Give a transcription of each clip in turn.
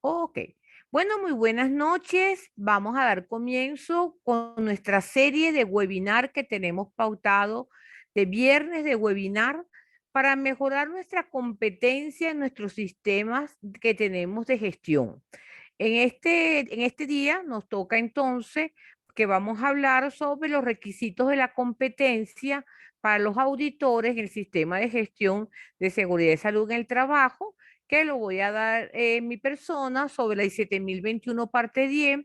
Ok. Bueno, muy buenas noches. Vamos a dar comienzo con nuestra serie de webinar que tenemos pautado de viernes de webinar para mejorar nuestra competencia en nuestros sistemas que tenemos de gestión. En este día nos toca entonces que vamos a hablar sobre los requisitos de la competencia para los auditores en el sistema de gestión de seguridad y salud en el trabajo, que lo voy a dar en mi persona sobre la 17021 parte 10,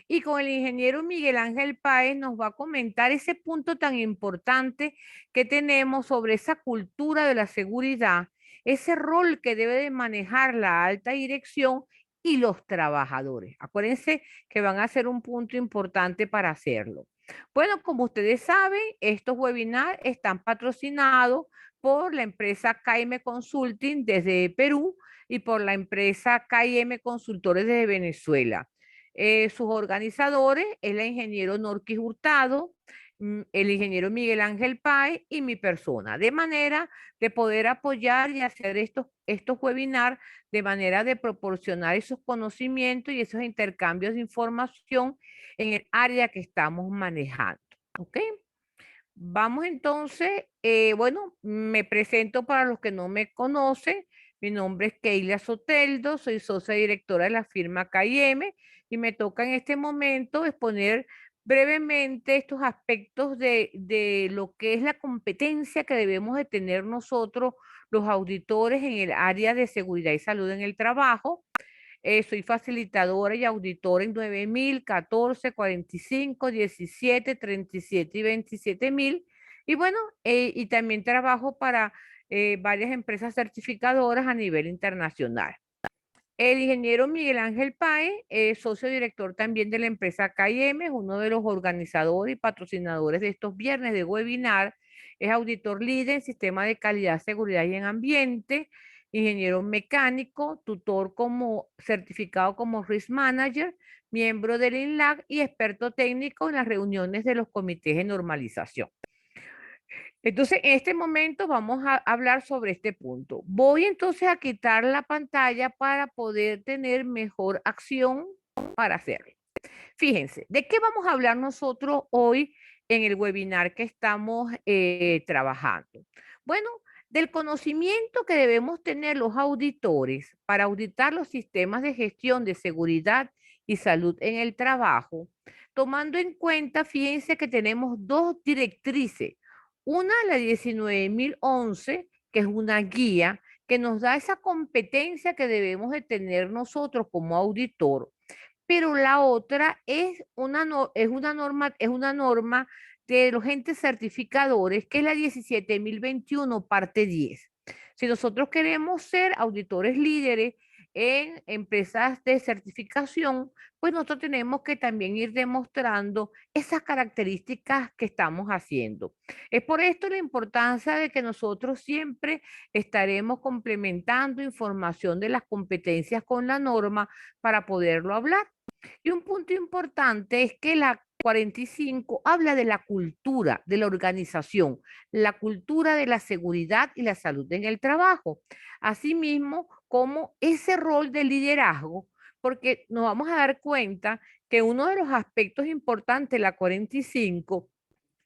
y con el ingeniero Miguel Ángel Páez nos va a comentar ese punto tan importante que tenemos sobre esa cultura de la seguridad, ese rol que debe de manejar la alta dirección y los trabajadores. Acuérdense que van a ser un punto importante para hacerlo. Bueno, como ustedes saben, estos webinars están patrocinados por la empresa KM Consulting desde Perú y por la empresa KM Consultores desde Venezuela. Sus organizadores es el ingeniero Norquis Hurtado, el ingeniero Miguel Ángel Páez y mi persona, de manera de poder apoyar y hacer estos webinars de manera de proporcionar esos conocimientos y esos intercambios de información en el área que estamos manejando. ¿Ok? Vamos entonces, bueno, me presento para los que no me conocen. Mi nombre es Keila Soteldo, soy socia directora de la firma KIM y me toca en este momento exponer brevemente estos aspectos de lo que es la competencia que debemos de tener nosotros, los auditores en el área de seguridad y salud en el trabajo. Soy facilitadora y auditora en 9000, 14, 45, 17, 37 y 27000. Y bueno, y también trabajo para varias empresas certificadoras a nivel internacional. El ingeniero Miguel Ángel Páez es socio director también de la empresa KIM, es uno de los organizadores y patrocinadores de estos viernes de webinar. Es auditor líder en sistema de calidad, seguridad y en ambiente, ingeniero mecánico, tutor como certificado como Risk Manager, miembro del INLAC y experto técnico en las reuniones de los comités de normalización. Entonces, en este momento vamos a hablar sobre este punto. Voy entonces a quitar la pantalla para poder tener mejor acción para hacerlo. Fíjense, ¿de qué vamos a hablar nosotros hoy en el webinar que estamos trabajando? Bueno, del conocimiento que debemos tener los auditores para auditar los sistemas de gestión de seguridad y salud en el trabajo, tomando en cuenta, fíjense que tenemos dos directrices. Una, la 19011, que es una guía que nos da esa competencia que debemos de tener nosotros como auditor, pero la otra es una norma de los entes certificadores, que es la 17021 parte 10. Si nosotros queremos ser auditores líderes en empresas de certificación, pues nosotros tenemos que también ir demostrando esas características que estamos haciendo. Es por esto la importancia de que nosotros siempre estaremos complementando información de las competencias con la norma para poderlo hablar. Y un punto importante es que la 45 habla de la cultura de la organización, la cultura de la seguridad y la salud en el trabajo. Asimismo, como ese rol de liderazgo, porque nos vamos a dar cuenta que uno de los aspectos importantes de la 45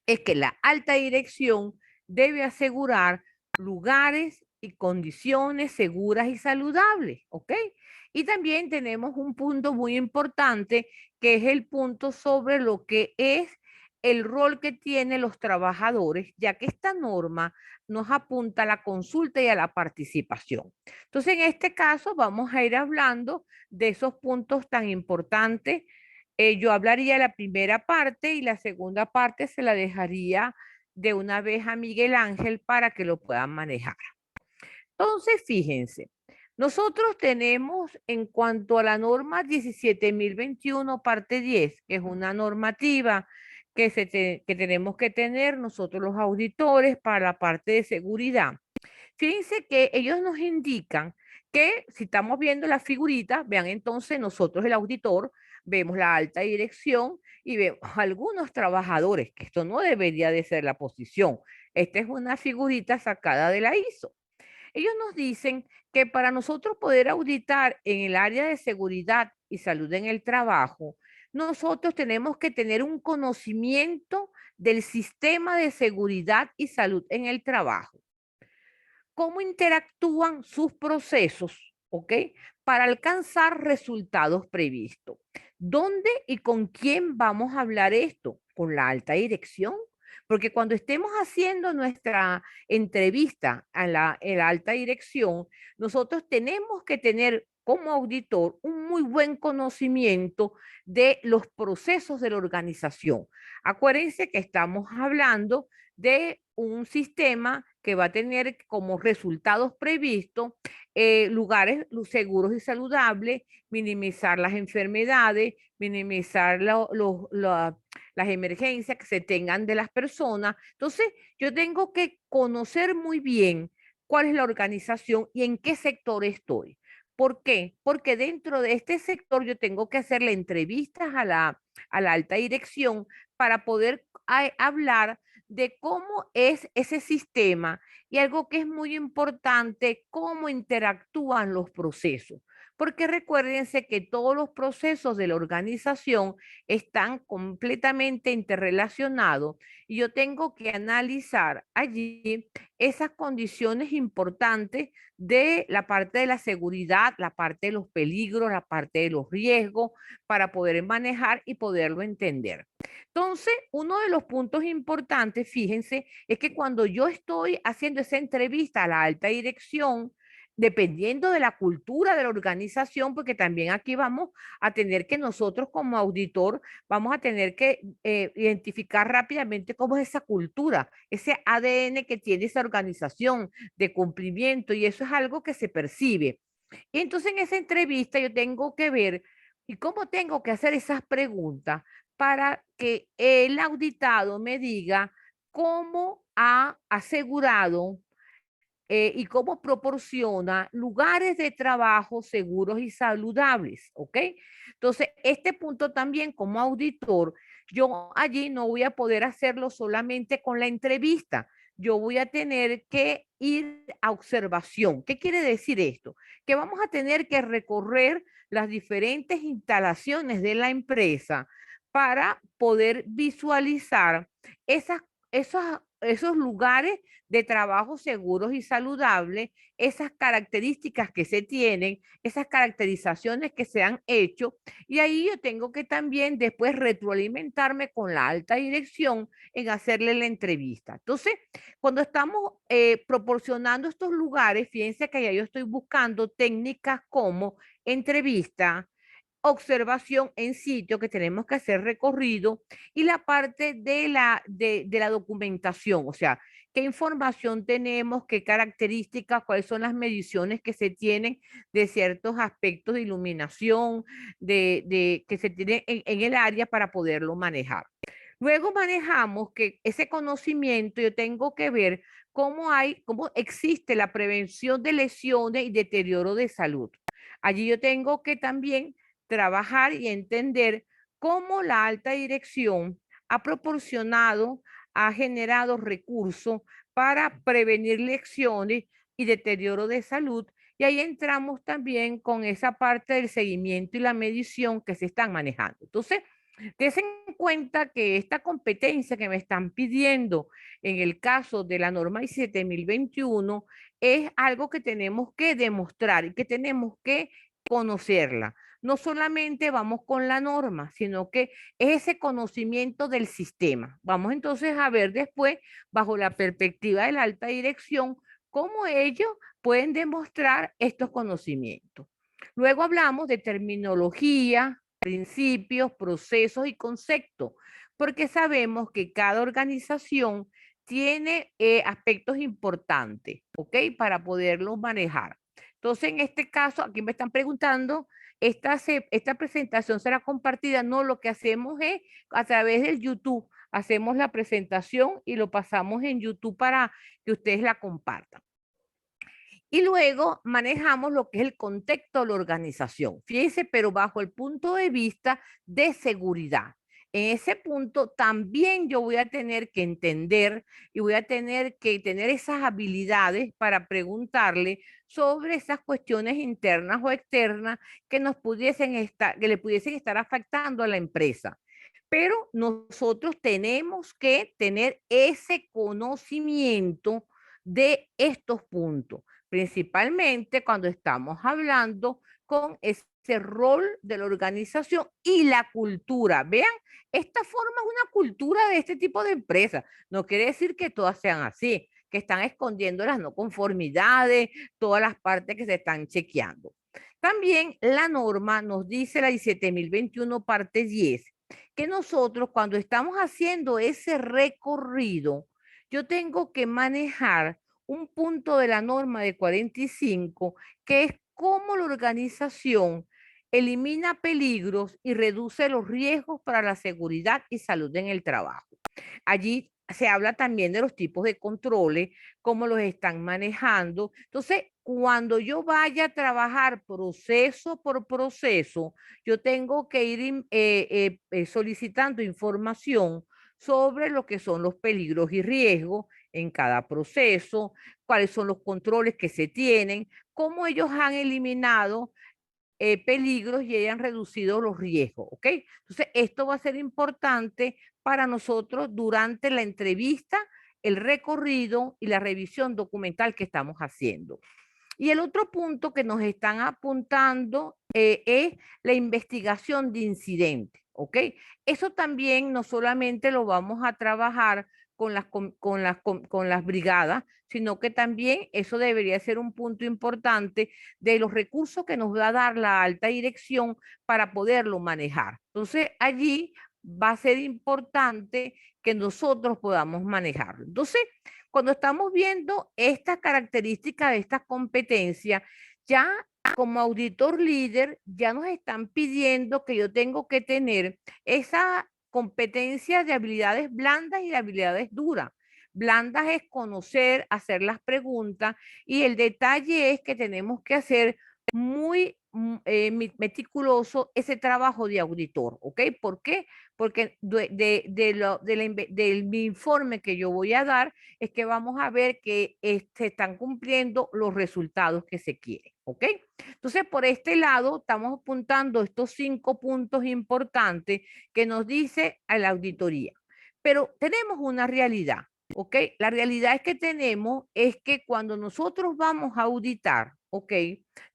es que la alta dirección debe asegurar lugares y condiciones seguras y saludables, ¿ok? Y también tenemos un punto muy importante, que es el punto sobre lo que es el rol que tienen los trabajadores, ya que esta norma nos apunta a la consulta y a la participación. Entonces, en este caso, vamos a ir hablando de esos puntos tan importantes. Yo hablaría la primera parte y la segunda parte se la dejaría de una vez a Miguel Ángel para que lo puedan manejar. Entonces, fíjense, nosotros tenemos en cuanto a la norma 17021 parte 10, que es una normativa que tenemos que tener nosotros los auditores para la parte de seguridad. Fíjense que ellos nos indican que si estamos viendo la figurita, vean entonces nosotros el auditor, vemos la alta dirección y vemos algunos trabajadores, que esto no debería de ser la posición. Esta es una figurita sacada de la ISO. Ellos nos dicen que para nosotros poder auditar en el área de seguridad y salud en el trabajo, nosotros tenemos que tener un conocimiento del sistema de seguridad y salud en el trabajo. Cómo interactúan sus procesos, ¿ok? Para alcanzar resultados previstos. ¿Dónde y con quién vamos a hablar esto? ¿Con la alta dirección? Porque cuando estemos haciendo nuestra entrevista en la alta dirección, nosotros tenemos que tener como auditor un muy buen conocimiento de los procesos de la organización. Acuérdense que estamos hablando de un sistema que va a tener como resultados previstos lugares seguros y saludables, minimizar las enfermedades, minimizar las emergencias que se tengan de las personas. Entonces, yo tengo que conocer muy bien cuál es la organización y en qué sector estoy. ¿Por qué? Porque dentro de este sector yo tengo que hacerle entrevistas a la alta dirección para poder hablar de cómo es ese sistema y algo que es muy importante, cómo interactúan los procesos. Porque recuérdense que todos los procesos de la organización están completamente interrelacionados y yo tengo que analizar allí esas condiciones importantes de la parte de la seguridad, la parte de los peligros, la parte de los riesgos, para poder manejar y poderlo entender. Entonces, uno de los puntos importantes, fíjense, es que cuando yo estoy haciendo esa entrevista a la alta dirección, dependiendo de la cultura de la organización, porque también aquí vamos a tener que nosotros como auditor, vamos a tener que identificar rápidamente cómo es esa cultura, ese ADN que tiene esa organización de cumplimiento, y eso es algo que se percibe. Y entonces en esa entrevista yo tengo que ver y cómo tengo que hacer esas preguntas para que el auditado me diga cómo ha asegurado y cómo proporciona lugares de trabajo seguros y saludables, ¿ok? Entonces, este punto también como auditor, yo allí no voy a poder hacerlo solamente con la entrevista. Yo voy a tener que ir a observación. ¿Qué quiere decir esto? Que vamos a tener que recorrer las diferentes instalaciones de la empresa para poder visualizar esos lugares de trabajo seguros y saludables, esas características que se tienen, esas caracterizaciones que se han hecho, y ahí yo tengo que también después retroalimentarme con la alta dirección en hacerle la entrevista. Entonces, cuando estamos proporcionando estos lugares, fíjense que ya yo estoy buscando técnicas como entrevista, observación en sitio, que tenemos que hacer recorrido, y la parte de la documentación, o sea, qué información tenemos, qué características, cuáles son las mediciones que se tienen de ciertos aspectos de iluminación que se tienen en el área para poderlo manejar. Luego manejamos que ese conocimiento yo tengo que ver cómo existe la prevención de lesiones y deterioro de salud. Allí yo tengo que también trabajar y entender cómo la alta dirección ha proporcionado, ha generado recursos para prevenir lesiones y deterioro de salud. Y ahí entramos también con esa parte del seguimiento y la medición que se están manejando. Entonces, ten en cuenta que esta competencia que me están pidiendo en el caso de la norma 7021 es algo que tenemos que demostrar y que tenemos que conocerla. No solamente vamos con la norma, sino que es ese conocimiento del sistema. Vamos entonces a ver después, bajo la perspectiva de la alta dirección, cómo ellos pueden demostrar estos conocimientos. Luego hablamos de terminología, principios, procesos y conceptos, porque sabemos que cada organización tiene aspectos importantes, ¿ok? Para poderlos manejar. Entonces, en este caso, aquí me están preguntando, esta presentación será compartida. No, lo que hacemos es a través del YouTube, hacemos la presentación y lo pasamos en YouTube para que ustedes la compartan. Y luego manejamos lo que es el contexto de la organización. Fíjense, pero bajo el punto de vista de seguridad. en ese punto también yo voy a tener que entender y voy a tener que tener esas habilidades para preguntarle sobre esas cuestiones internas o externas que nos pudiesen estar, que le pudiesen estar afectando a la empresa. Pero nosotros tenemos que tener ese conocimiento de estos puntos, principalmente cuando estamos hablando con ese rol de la organización y la cultura. Vean, esta forma es una cultura de este tipo de empresas. No quiere decir que todas sean así, que están escondiendo las no conformidades, todas las partes que se están chequeando. También la norma nos dice la 17.021 parte 10 que nosotros cuando estamos haciendo ese recorrido, yo tengo que manejar un punto de la norma de 45, que es cómo la organización elimina peligros y reduce los riesgos para la seguridad y salud en el trabajo. Allí se habla también de los tipos de controles, cómo los están manejando. Entonces, cuando yo vaya a trabajar proceso por proceso, yo tengo que ir solicitando información sobre lo que son los peligros y riesgos en cada proceso, cuáles son los controles que se tienen, cómo ellos han eliminado peligros y hayan reducido los riesgos, ¿ok? Entonces, esto va a ser importante para nosotros durante la entrevista, el recorrido y la revisión documental que estamos haciendo. Y el otro punto que nos están apuntando es la investigación de incidentes, ¿ok? Eso también no solamente lo vamos a trabajar con las brigadas, sino que también eso debería ser un punto importante de los recursos que nos va a dar la alta dirección para poderlo manejar. Entonces, allí va a ser importante que nosotros podamos manejarlo. Entonces, cuando estamos viendo estas características de estas competencias, ya como auditor líder, ya nos están pidiendo que yo tengo que tener esa competencia de habilidades blandas y de habilidades duras. Blandas es conocer, hacer las preguntas y el detalle es que tenemos que hacer muy meticuloso ese trabajo de auditor, ¿ok? ¿Por qué? Porque del informe que yo voy a dar es que vamos a ver que se están cumpliendo los resultados que se quieren, ¿ok? Entonces, por este lado, estamos apuntando estos 5 puntos importantes que nos dice a la auditoría. Pero tenemos una realidad, ¿ok? La realidad es que tenemos es que cuando nosotros vamos a auditar, ¿ok?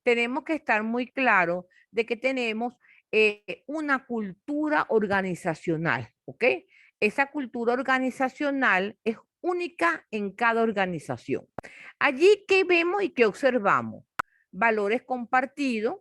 Tenemos que estar muy claros de que tenemos una cultura organizacional, ¿ok? Esa cultura organizacional es única en cada organización. Allí, ¿qué vemos y qué observamos? Valores compartidos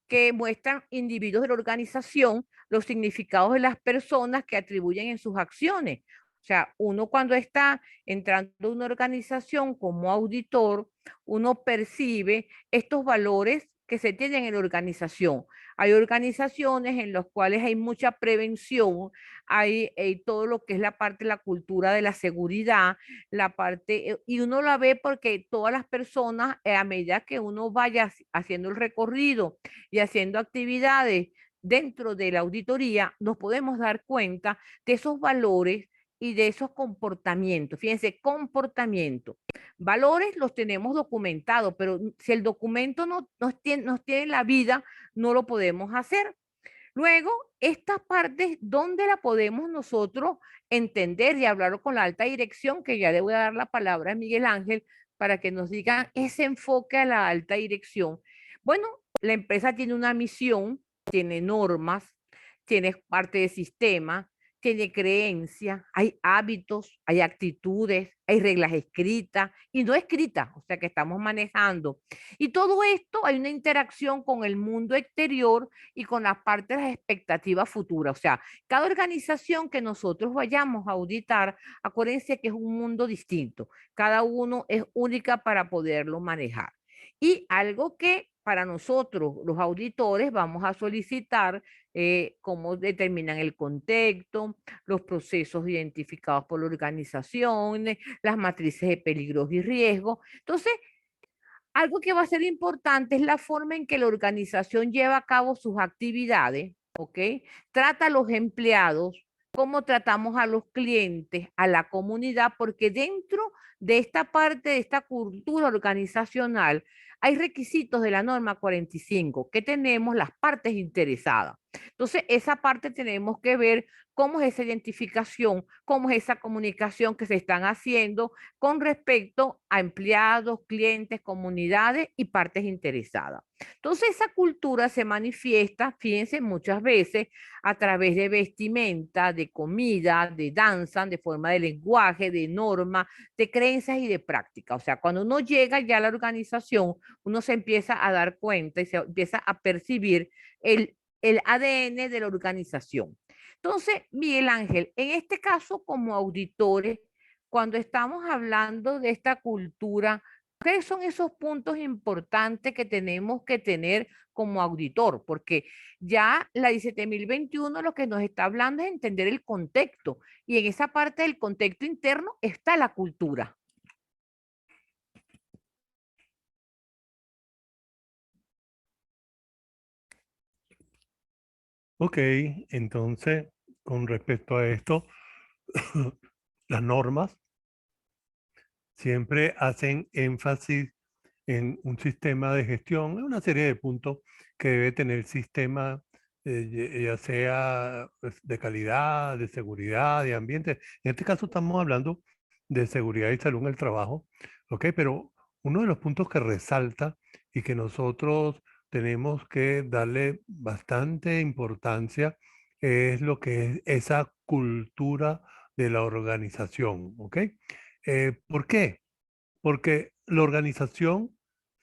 que muestran individuos de la organización los significados de las personas que atribuyen en sus acciones. O sea, uno cuando está entrando a una organización como auditor, uno percibe estos valores que se tienen en la organización. Hay organizaciones en las cuales hay mucha prevención, hay todo lo que es la parte de la cultura de la seguridad, la parte, y uno la ve porque todas las personas, a medida que uno vaya haciendo el recorrido y haciendo actividades dentro de la auditoría, nos podemos dar cuenta de esos valores y de esos comportamientos. Fíjense, comportamiento. Valores los tenemos documentados, pero si el documento no nos tiene la vida, no lo podemos hacer. Luego, estas partes, ¿dónde la podemos nosotros entender y hablar con la alta dirección? Que ya le voy a dar la palabra a Miguel Ángel para que nos digan ese enfoque a la alta dirección. Bueno, la empresa tiene una misión, tiene normas, tiene parte de sistema, tiene creencias, hay hábitos, hay actitudes, hay reglas escritas y no escritas, o sea que estamos manejando. Y todo esto hay una interacción con el mundo exterior y con la parte de las expectativas futuras. O sea, cada organización que nosotros vayamos a auditar, acuérdense que es un mundo distinto. Cada uno es única para poderlo manejar. Y algo que para nosotros, los auditores, vamos a solicitar cómo determinan el contexto, los procesos identificados por la organización, las matrices de peligros y riesgos. Entonces, algo que va a ser importante es la forma en que la organización lleva a cabo sus actividades, ¿ok? Trata a los empleados, cómo tratamos a los clientes, a la comunidad, porque dentro de esta parte, de esta cultura organizacional, hay requisitos de la norma 45 que tenemos las partes interesadas. Entonces, esa parte tenemos que ver cómo es esa identificación, cómo es esa comunicación que se están haciendo con respecto a empleados, clientes, comunidades y partes interesadas. Entonces, esa cultura se manifiesta, fíjense, muchas veces a través de vestimenta, de comida, de danza, de forma de lenguaje, de norma, de creencias y de práctica. O sea, cuando uno llega ya a la organización, uno se empieza a dar cuenta y se empieza a percibir el ADN de la organización. Entonces, Miguel Ángel, en este caso como auditores, cuando estamos hablando de esta cultura, ¿qué son esos puntos importantes que tenemos que tener como auditor? Porque ya la 17.021 lo que nos está hablando es entender el contexto y en esa parte del contexto interno está la cultura. Ok, entonces, con respecto a esto, las normas siempre hacen énfasis en un sistema de gestión, en una serie de puntos que debe tener el sistema, ya sea pues, de calidad, de seguridad, de ambiente. En este caso estamos hablando de seguridad y salud en el trabajo, ¿ok? Pero uno de los puntos que resalta y que nosotros tenemos que darle bastante importancia es lo que es esa cultura de la organización, ¿ok? ¿Por qué? Porque la organización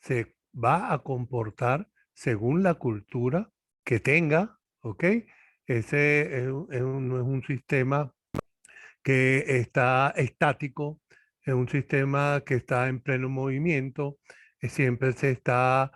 se va a comportar según la cultura que tenga, ¿ok? Ese no es un sistema que está estático, es un sistema que está en pleno movimiento, siempre se está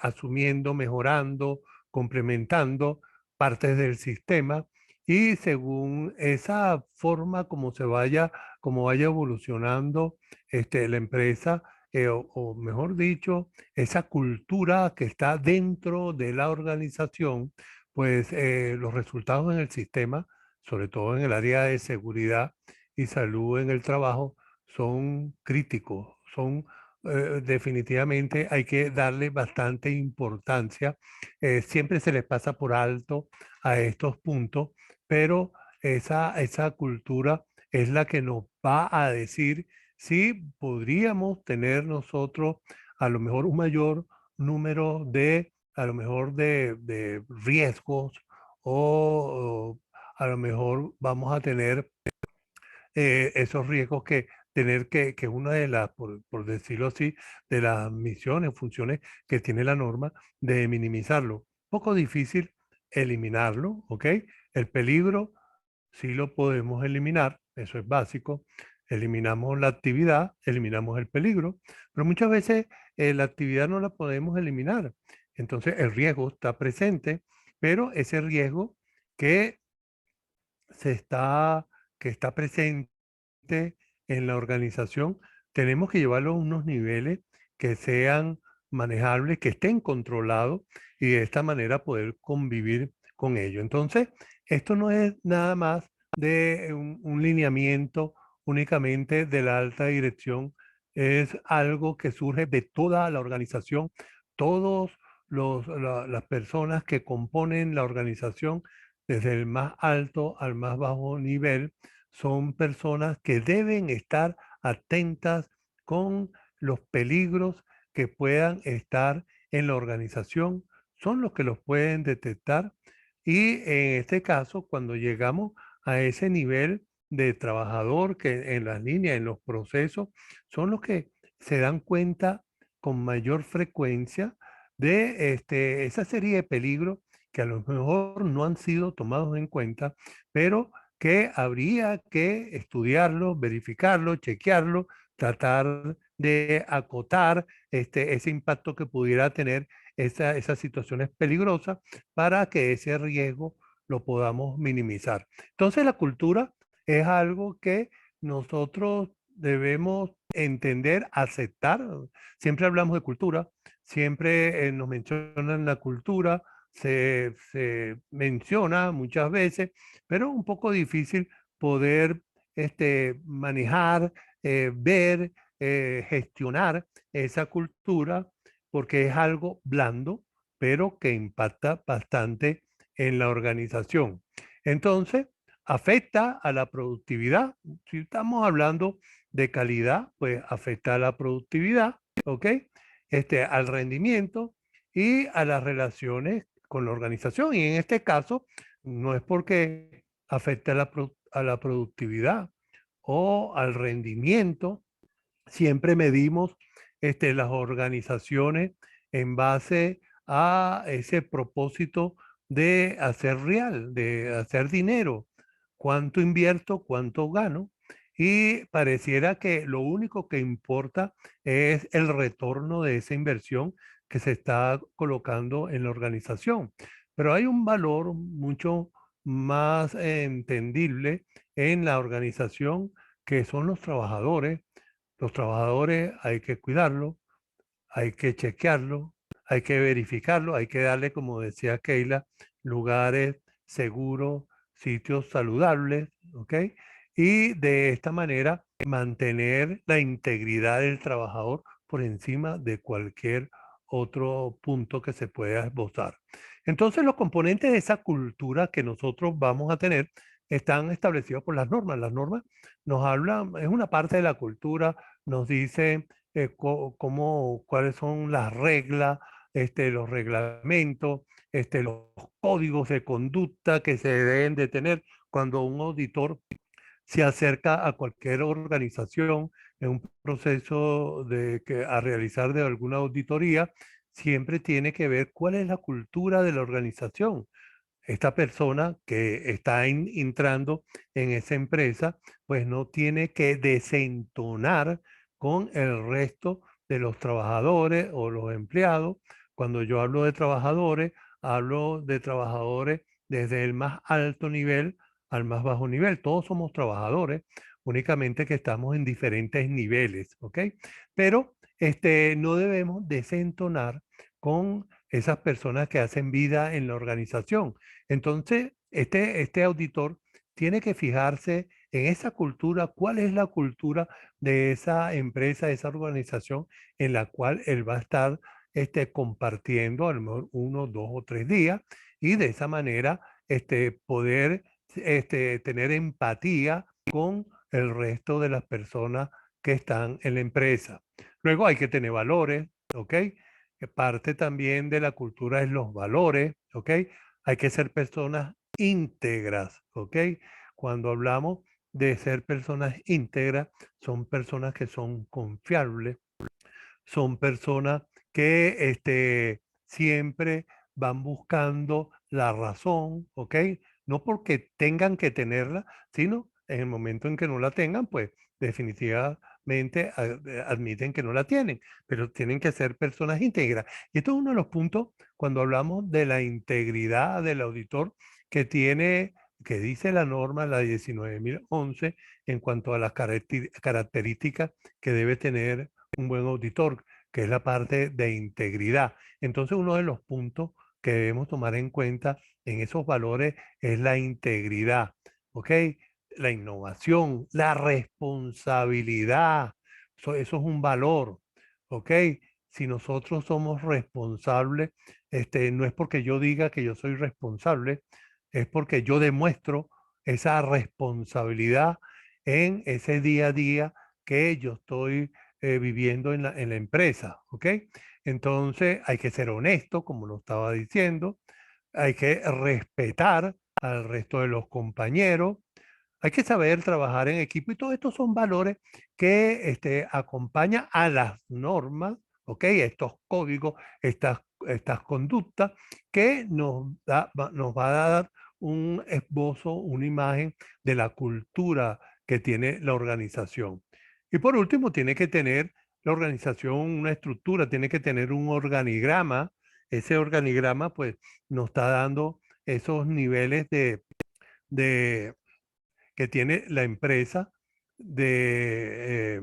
asumiendo, mejorando, complementando partes del sistema y según esa forma como vaya evolucionando la empresa, o mejor dicho, esa cultura que está dentro de la organización, pues los resultados en el sistema sobre todo en el área de seguridad y salud en el trabajo, son críticos, son definitivamente hay que darle bastante importancia. Siempre se les pasa por alto a estos puntos, pero esa cultura es la que nos va a decir si podríamos tener nosotros a lo mejor un mayor número a lo mejor de riesgos o a lo mejor vamos a tener esos riesgos que tener que una de las, por decirlo así, de las misiones, funciones que tiene la norma de minimizarlo. Poco difícil eliminarlo, ¿ok? El peligro sí lo podemos eliminar, eso es básico. Eliminamos la actividad, eliminamos el peligro, pero muchas veces la actividad no la podemos eliminar. Entonces el riesgo está presente, pero ese riesgo que se está, que está presente en la organización, tenemos que llevarlo a unos niveles que sean manejables, que estén controlados y de esta manera poder convivir con ello. Entonces, esto no es nada más de un lineamiento únicamente de la alta dirección, es algo que surge de toda la organización, todos las personas que componen la organización desde el más alto al más bajo nivel, son personas que deben estar atentas con los peligros que puedan estar en la organización, son los que los pueden detectar y en este caso, cuando llegamos a ese nivel de trabajador que en las líneas, en los procesos, son los que se dan cuenta con mayor frecuencia de esa serie de peligros que a lo mejor no han sido tomados en cuenta, pero que habría que estudiarlo, verificarlo, chequearlo, tratar de acotar ese impacto que pudiera tener esas situaciones peligrosas para que ese riesgo lo podamos minimizar. Entonces la cultura es algo que nosotros debemos entender, aceptar. Siempre hablamos de cultura, siempre nos mencionan la cultura, se menciona muchas veces, pero un poco difícil poder manejar, ver, gestionar esa cultura porque es algo blando, pero que impacta bastante en la organización. Entonces, afecta a la productividad. Si estamos hablando de calidad, pues afecta a la productividad, ¿ok? Al rendimiento y a las relaciones con la organización. Y en este caso, no es porque afecte a la productividad o al rendimiento. Siempre medimos las organizaciones en base a ese propósito de hacer real, de hacer dinero. ¿Cuánto invierto? ¿Cuánto gano? Y pareciera que lo único que importa es el retorno de esa inversión que se está colocando en la organización. Pero hay un valor mucho más entendible en la organización que son los trabajadores. Los trabajadores hay que cuidarlos, hay que chequearlo, hay que verificarlo, hay que darle, como decía Keila, lugares seguros, sitios saludables, ¿ok? Y de esta manera mantener la integridad del trabajador por encima de cualquier otro punto que se pueda esbozar. Entonces, los componentes de esa cultura que nosotros vamos a tener están establecidos por las normas. Las normas nos hablan, es una parte de la cultura, nos dice cuáles son las reglas, los reglamentos, los códigos de conducta que se deben de tener cuando un auditor se acerca a cualquier organización en un proceso a realizar de alguna auditoría. Siempre tiene que ver cuál es la cultura de la organización. Esta persona que está entrando en esa empresa, pues no tiene que desentonar con el resto de los trabajadores o los empleados. Cuando yo hablo de trabajadores desde el más alto nivel al más bajo nivel. Todos somos trabajadores, únicamente que estamos en diferentes niveles, ¿ok? Pero no debemos desentonar con esas personas que hacen vida en la organización. Entonces, este auditor tiene que fijarse en esa cultura, cuál es la cultura de esa empresa, de esa organización en la cual él va a estar compartiendo a lo mejor 1, 2 o 3 días y de esa manera poder tener empatía con el resto de las personas que están en la empresa. Luego hay que tener valores, ¿ok? Que parte también de la cultura es los valores, ¿ok? Hay que ser personas íntegras, ¿ok? Cuando hablamos de ser personas íntegras, son personas que son confiables, son personas que siempre van buscando la razón, ¿ok? No porque tengan que tenerla, sino en el momento en que no la tengan, pues definitivamente admiten que no la tienen, pero tienen que ser personas íntegras. Y esto es uno de los puntos cuando hablamos de la integridad del auditor que tiene, que dice la norma, la 19.011, en cuanto a las características que debe tener un buen auditor, que es la parte de integridad. Entonces, uno de los puntos que debemos tomar en cuenta en esos valores es la integridad, ¿ok? La innovación, la responsabilidad, eso es un valor, ¿ok? Si nosotros somos responsables, no es porque yo diga que yo soy responsable, es porque yo demuestro esa responsabilidad en ese día a día que yo estoy viviendo en la empresa, ¿ok? Entonces hay que ser honesto, como lo estaba diciendo, hay que respetar al resto de los compañeros, hay que saber trabajar en equipo y todo esto son valores que acompañan a las normas, ¿ok? Estos códigos, estas conductas que nos va a dar un esbozo, una imagen de la cultura que tiene la organización. Y por último, tiene que tener la organización una estructura, tiene que tener un organigrama. Ese organigrama, pues, nos está dando esos niveles de que tiene la empresa de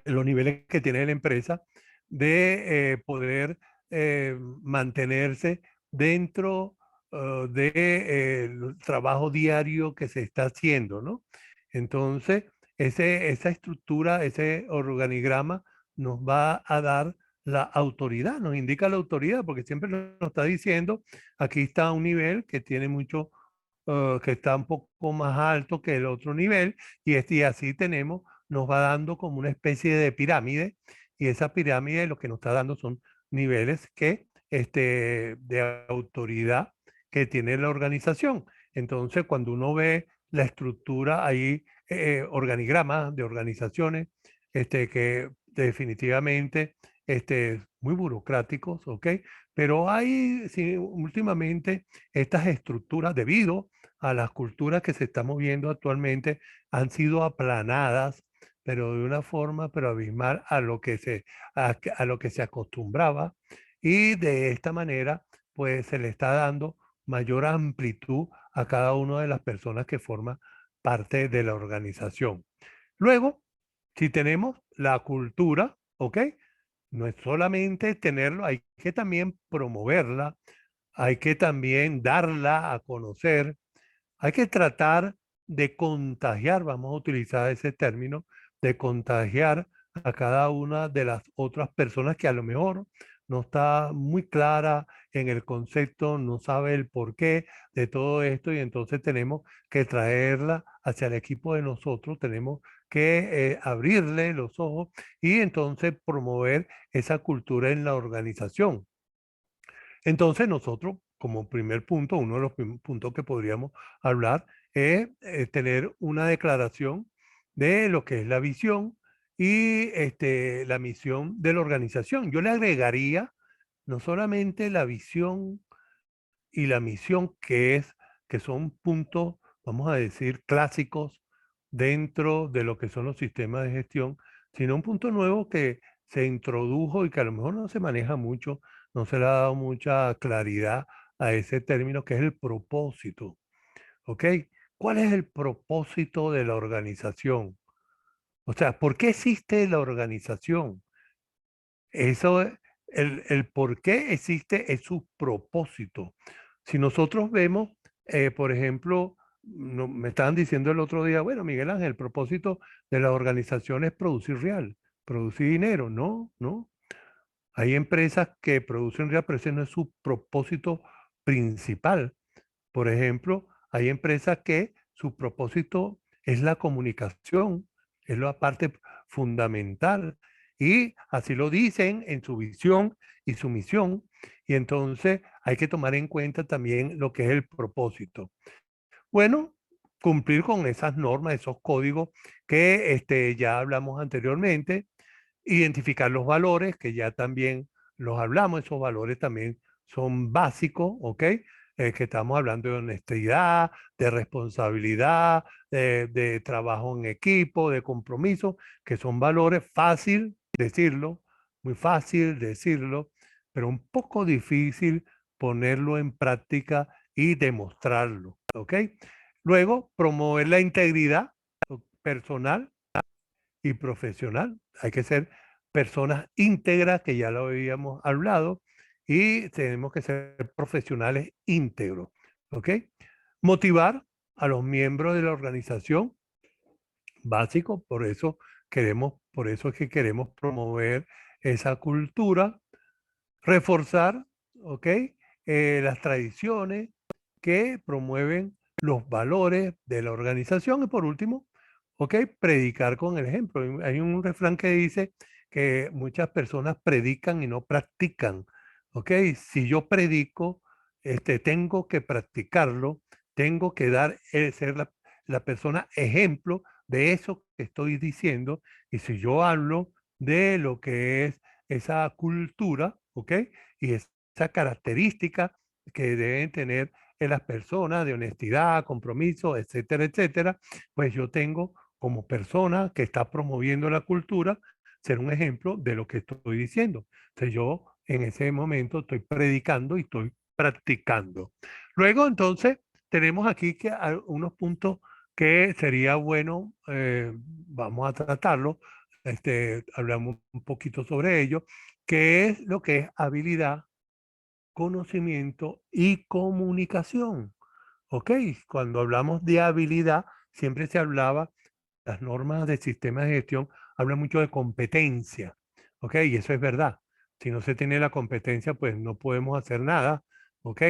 los niveles que tiene la empresa de poder mantenerse dentro del trabajo diario que se está haciendo, ¿no? Entonces, esa estructura, ese organigrama nos va a dar la autoridad, nos indica la autoridad, porque siempre nos está diciendo, aquí está un nivel que tiene mucho, que está un poco más alto que el otro nivel, y así tenemos, nos va dando como una especie de pirámide, y esa pirámide lo que nos está dando son niveles de autoridad que tiene la organización. Entonces, cuando uno ve la estructura, hay organigramas de organizaciones que definitivamente muy burocráticos, ¿ok? Pero hay sí, últimamente estas estructuras, debido a las culturas que se están moviendo actualmente, han sido aplanadas, pero de una forma pero abismal a lo que se acostumbraba, y de esta manera pues se le está dando mayor amplitud a cada una de las personas que forman parte de la organización. Luego, si tenemos la cultura, ¿ok? No es solamente tenerlo, hay que también promoverla, hay que también darla a conocer, hay que tratar de contagiar, vamos a utilizar ese término, de contagiar a cada una de las otras personas que a lo mejor no está muy clara en el concepto, no sabe el porqué de todo esto, y entonces tenemos que traerla hacia el equipo de nosotros, tenemos que abrirle los ojos y entonces promover esa cultura en la organización. Entonces nosotros, como primer punto, uno de los puntos que podríamos hablar es tener una declaración de lo que es la visión y la misión de la organización. Yo le agregaría no solamente la visión y la misión, que son puntos, vamos a decir, clásicos dentro de lo que son los sistemas de gestión, sino un punto nuevo que se introdujo y que a lo mejor no se maneja mucho, no se le ha dado mucha claridad a ese término, que es el propósito. ¿Ok? ¿Cuál es el propósito de la organización? O sea, ¿por qué existe la organización? Eso, el por qué existe es su propósito. Si nosotros vemos, por ejemplo, me estaban diciendo el otro día, bueno, Miguel Ángel, el propósito de la organización es producir real, producir dinero. No, no. Hay empresas que producen real, pero ese no es su propósito principal. Por ejemplo, hay empresas que su propósito es la comunicación, es la parte fundamental. Y así lo dicen en su visión y su misión. Y entonces hay que tomar en cuenta también lo que es el propósito. Bueno, cumplir con esas normas, esos códigos que ya hablamos anteriormente, identificar los valores, que ya también los hablamos, esos valores también son básicos, ¿ok? Que estamos hablando de honestidad, de responsabilidad, de trabajo en equipo, de compromiso, que son valores fácil decirlo, muy fácil decirlo, pero un poco difícil ponerlo en práctica y demostrarlo, ¿ok? Luego, promover la integridad personal y profesional. Hay que ser personas íntegras, que ya lo habíamos hablado, y tenemos que ser profesionales íntegros. ¿Ok? Motivar a los miembros de la organización, básico, por eso es que queremos promover esa cultura, reforzar, ¿ok? Las tradiciones que promueven los valores de la organización, y por último, ¿ok? Predicar con el ejemplo. Hay un refrán que dice que muchas personas predican y no practican, ¿ok? Si yo predico, tengo que practicarlo, tengo que ser la persona ejemplo de eso que estoy diciendo, y si yo hablo de lo que es esa cultura, ¿ok? Y esa característica que deben tener en las personas de honestidad, compromiso, etcétera, etcétera, pues yo tengo como persona que está promoviendo la cultura ser un ejemplo de lo que estoy diciendo. Entonces yo en ese momento estoy predicando y estoy practicando. Luego entonces tenemos aquí unos puntos que sería bueno, vamos a tratarlo. hablamos un poquito sobre ello, que es lo que es habilidad, conocimiento y comunicación. ¿Ok? Cuando hablamos de habilidad, siempre se hablaba, las normas del sistema de gestión hablan mucho de competencia. ¿Ok? Y eso es verdad. Si no se tiene la competencia, pues no podemos hacer nada. ¿Ok?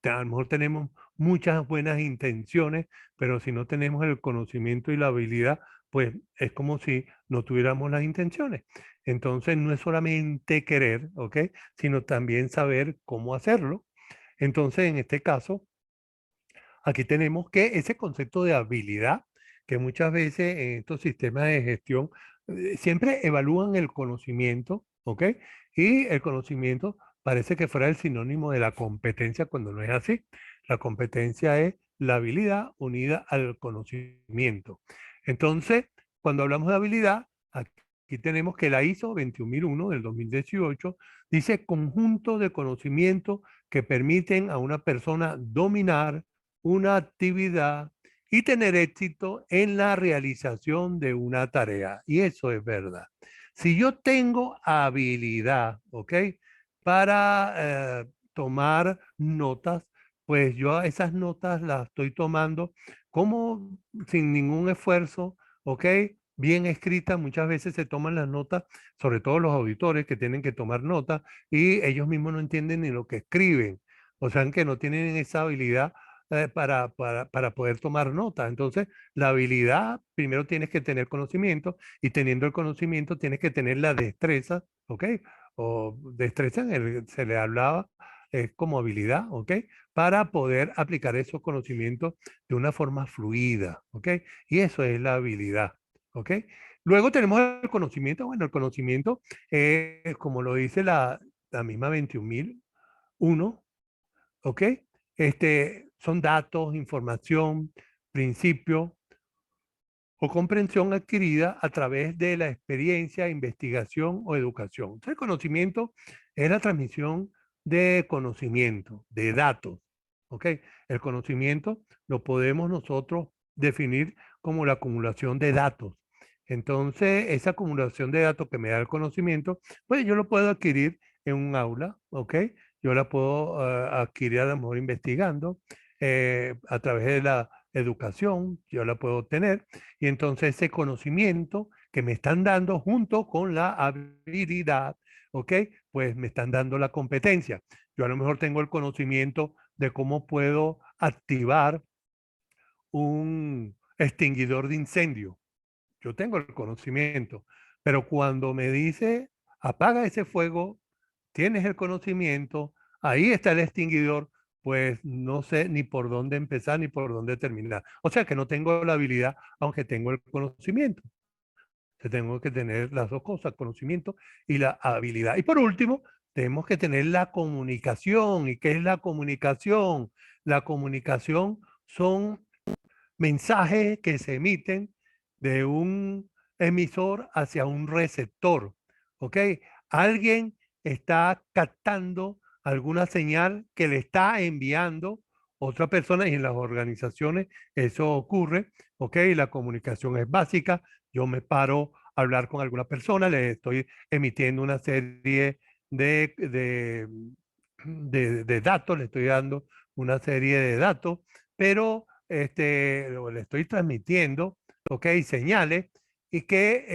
A lo mejor tenemos muchas buenas intenciones, pero si no tenemos el conocimiento y la habilidad, pues es como si no tuviéramos las intenciones. Entonces, no es solamente querer, ¿ok? Sino también saber cómo hacerlo. Entonces, en este caso, aquí tenemos que ese concepto de habilidad, que muchas veces en estos sistemas de gestión siempre evalúan el conocimiento, ¿ok? Y el conocimiento parece que fuera el sinónimo de la competencia cuando no es así. La competencia es la habilidad unida al conocimiento. Entonces, cuando hablamos de habilidad, aquí tenemos que la ISO 21001 del 2018 dice conjunto de conocimientos que permiten a una persona dominar una actividad y tener éxito en la realización de una tarea. Y eso es verdad. Si yo tengo habilidad, ¿ok? Para tomar notas, pues yo esas notas las estoy tomando como sin ningún esfuerzo, ¿ok? Bien escritas, muchas veces se toman las notas, sobre todo los auditores que tienen que tomar notas y ellos mismos no entienden ni lo que escriben, o sea que no tienen esa habilidad para poder tomar nota. Entonces, la habilidad, primero tienes que tener conocimiento y teniendo el conocimiento tienes que tener la destreza, ¿ok? O destreza se le hablaba como habilidad, ¿ok? Para poder aplicar esos conocimientos de una forma fluida, ¿ok? Y eso es la habilidad, ¿ok? Luego tenemos el conocimiento. Bueno, el conocimiento, como lo dice la misma 21001, ¿ok? Son datos, información, principios o comprensión adquirida a través de la experiencia, investigación o educación. Entonces, el conocimiento es la transmisión de conocimiento, de datos, ¿ok? El conocimiento lo podemos nosotros definir como la acumulación de datos. Entonces, esa acumulación de datos que me da el conocimiento, pues yo lo puedo adquirir en un aula, ¿ok? Yo la puedo adquirir a lo mejor investigando a través de la educación, yo la puedo obtener y entonces ese conocimiento que me están dando junto con la habilidad, ¿ok? Pues me están dando la competencia. Yo a lo mejor tengo el conocimiento de cómo puedo activar un extinguidor de incendio. Yo tengo el conocimiento, pero cuando me dice apaga ese fuego, tienes el conocimiento, ahí está el extinguidor, pues no sé ni por dónde empezar ni por dónde terminar. O sea que no tengo la habilidad, aunque tengo el conocimiento. Tengo que tener las dos cosas, conocimiento y la habilidad. Y por último, tenemos que tener la comunicación. ¿Y qué es la comunicación? La comunicación son mensajes que se emiten de un emisor hacia un receptor. ¿Ok? Alguien está captando alguna señal que le está enviando otra persona y en las organizaciones eso ocurre. ¿Ok? La comunicación es básica. Yo me paro a hablar con alguna persona, le estoy emitiendo una serie de datos, le estoy dando una serie de datos, pero le estoy transmitiendo, ok, señales, y que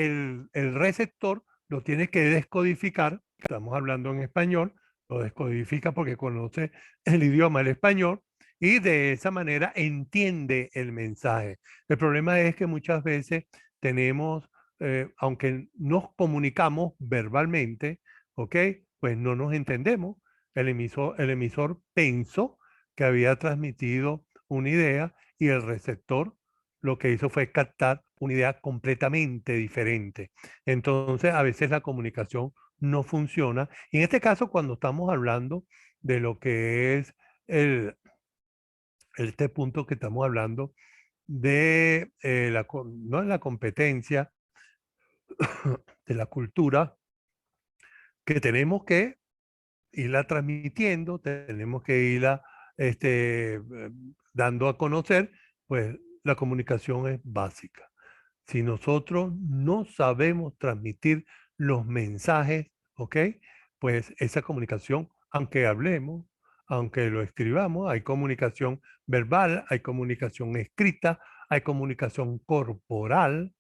el receptor lo tiene que descodificar, estamos hablando en español, lo descodifica porque conoce el idioma, el español, y de esa manera entiende el mensaje. El problema es que muchas veces tenemos, aunque nos comunicamos verbalmente, ok, pues no nos entendemos. El emisor pensó que había transmitido una idea y el receptor lo que hizo fue captar una idea completamente diferente. Entonces, a veces la comunicación no funciona. Y en este caso, cuando estamos hablando de lo que es el, este punto que estamos hablando de no de la competencia, de la cultura, que tenemos que irla transmitiendo, tenemos que irla dando a conocer, pues la comunicación es básica. Si nosotros no sabemos transmitir los mensajes, ¿ok? Pues esa comunicación, aunque hablemos, aunque lo escribamos, hay comunicación verbal, hay comunicación escrita, hay comunicación corporal,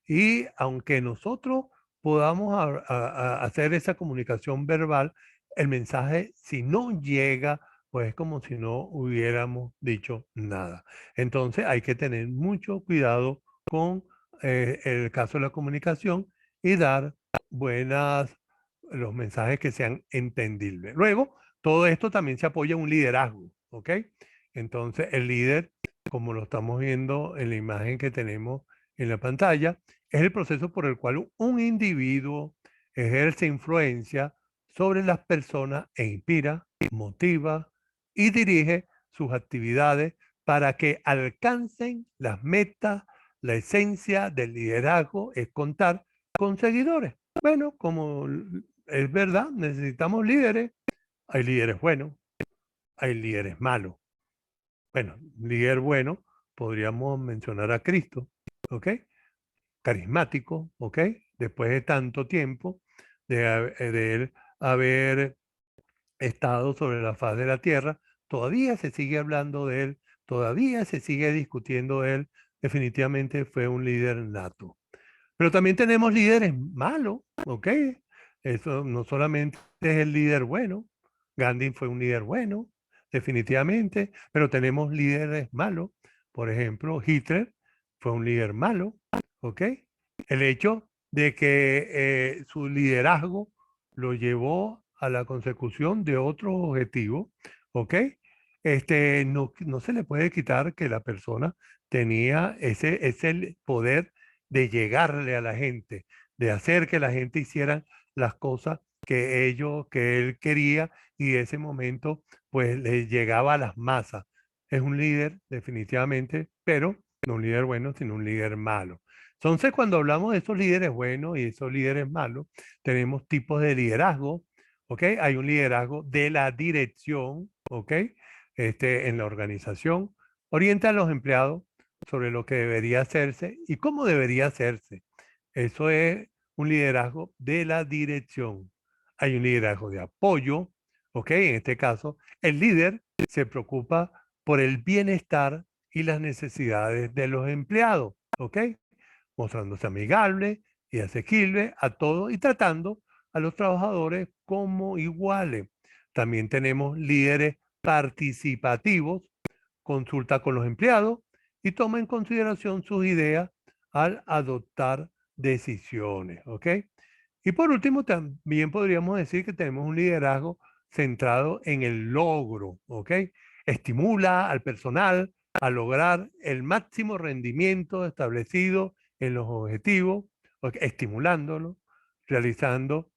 y aunque nosotros podamos hacer esa comunicación verbal, el mensaje, si no llega, pues es como si no hubiéramos dicho nada. Entonces hay que tener mucho cuidado con el caso de la comunicación y dar buenas, los mensajes que sean entendibles. Luego, todo esto también se apoya en un liderazgo, ¿ok? Entonces, el líder, como lo estamos viendo en la imagen que tenemos en la pantalla, es el proceso por el cual un individuo ejerce influencia sobre las personas e inspira, motiva y dirige sus actividades para que alcancen las metas. La esencia del liderazgo es contar con seguidores. Bueno, como es verdad, necesitamos líderes. Hay líderes buenos, hay líderes malos. Bueno, líder bueno, podríamos mencionar a Cristo, ¿ok? Carismático, ¿ok? Después de tanto tiempo de él haber estado sobre la faz de la tierra, todavía se sigue hablando de él, todavía se sigue discutiendo de él. Definitivamente fue un líder nato. Pero también tenemos líderes malos, ¿ok? Eso no solamente es el líder bueno. Gandhi fue un líder bueno, definitivamente, pero tenemos líderes malos. Por ejemplo, Hitler fue un líder malo, ¿ok? El hecho de que su liderazgo lo llevó a la consecución de otros objetivos, ¿ok? No se le puede quitar que la persona tenía ese poder de llegarle a la gente, de hacer que la gente hiciera las cosas que él quería, y ese momento pues le llegaba a las masas. Es un líder definitivamente, pero no un líder bueno, sino un líder malo. Entonces, cuando hablamos de esos líderes buenos y esos líderes malos, tenemos tipos de liderazgo, ¿ok? Hay un liderazgo de la dirección, ¿ok? En la organización, orienta a los empleados sobre lo que debería hacerse y cómo debería hacerse. Eso es un liderazgo de la dirección. Hay un liderazgo de apoyo, ¿ok? En este caso, el líder se preocupa por el bienestar y las necesidades de los empleados, ¿ok? Mostrándose amigable y asequible a todos y tratando a los trabajadores como iguales. También tenemos líderes participativos, consulta con los empleados y toma en consideración sus ideas al adoptar decisiones, ¿ok? Y por último, también podríamos decir que tenemos un liderazgo centrado en el logro, ¿ok? Estimula al personal a lograr el máximo rendimiento establecido en los objetivos, ¿ok? Estimulándolo, realzando